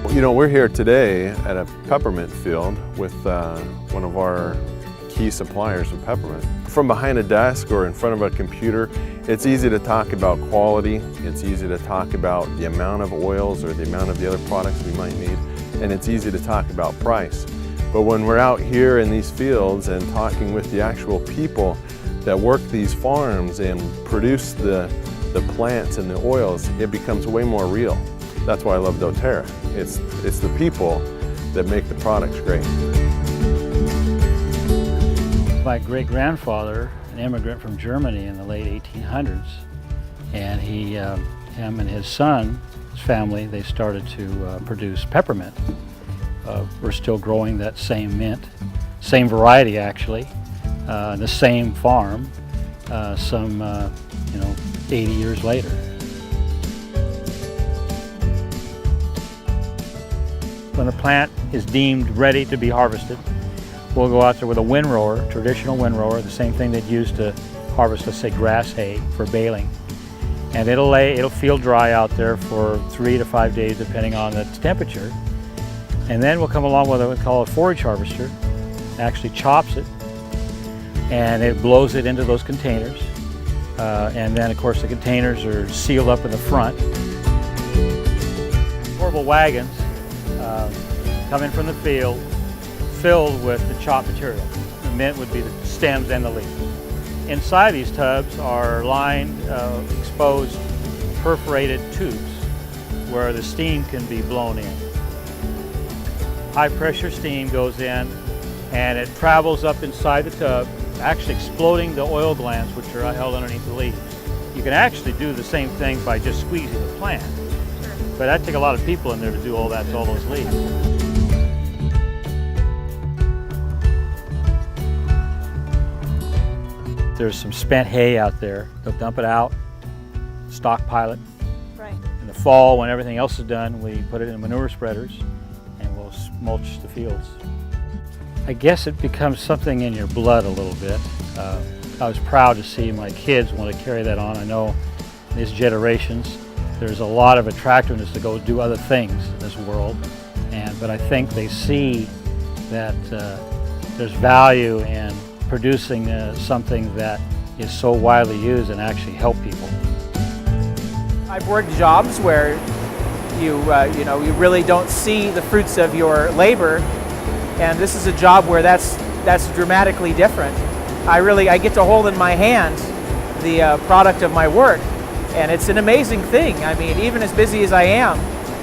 You know, we're here today at a peppermint field with one of our key suppliers of peppermint. From behind a desk or in front of a computer, it's easy to talk about quality, it's easy to talk about the amount of oils or the amount of the other products we might need, and it's easy to talk about price. But when we're out here in these fields and talking with the actual people that work these farms and produce the plants and the oils, it becomes way more real. That's why I love DoTerra. It's the people that make the products great. My great-grandfather, an immigrant from Germany in the late 1800s, and him and his son, his family, they started to produce peppermint. We're still growing that same mint, same variety actually, the same farm, some 80 years later. When the plant is deemed ready to be harvested, we'll go out there with a windrower, traditional windrower, the same thing they'd use to harvest, let's say, grass hay for baling. And it'll field dry out there for 3 to 5 days depending on the temperature. And then we'll come along with what we call a forage harvester, actually chops it, and it blows it into those containers. And then, of course, the containers are sealed up in the front. Portable wagons come in from the field, filled with the chopped material. The mint would be the stems and the leaves. Inside these tubs are lined, exposed, perforated tubes where the steam can be blown in. High pressure steam goes in and it travels up inside the tub, actually exploding the oil glands which are held underneath the leaves. You can actually do the same thing by just squeezing the plant, but that'd take a lot of people in there to do all that to all those leaves. There's some spent hay out there. They'll dump it out, stockpile it. Right. In the fall, when everything else is done, we put it in manure spreaders and we'll mulch the fields. I guess it becomes something in your blood a little bit. I was proud to see my kids want to carry that on. I know in these generations, there's a lot of attractiveness to go do other things in this world, but I think they see that there's value in producing something that is so widely used and actually help people. I've worked jobs where you really don't see the fruits of your labor, and this is a job where that's dramatically different. I get to hold in my hand the product of my work, and it's an amazing thing. I mean, even as busy as I am,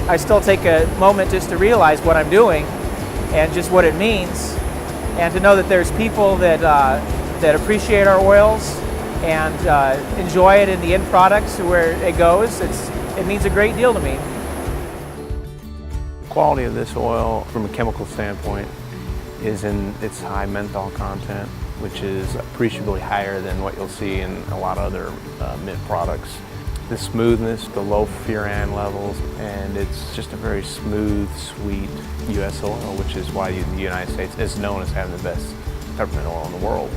I still take a moment just to realize what I'm doing and just what it means. And to know that there's people that appreciate our oils and enjoy it in the end products where it goes, it means a great deal to me. The quality of this oil from a chemical standpoint is in its high menthol content, which is appreciably higher than what you'll see in a lot of other mint products. The smoothness, the low furan levels, and it's just a very smooth, sweet U.S. oil, which is why the United States is known as having the best peppermint oil in the world.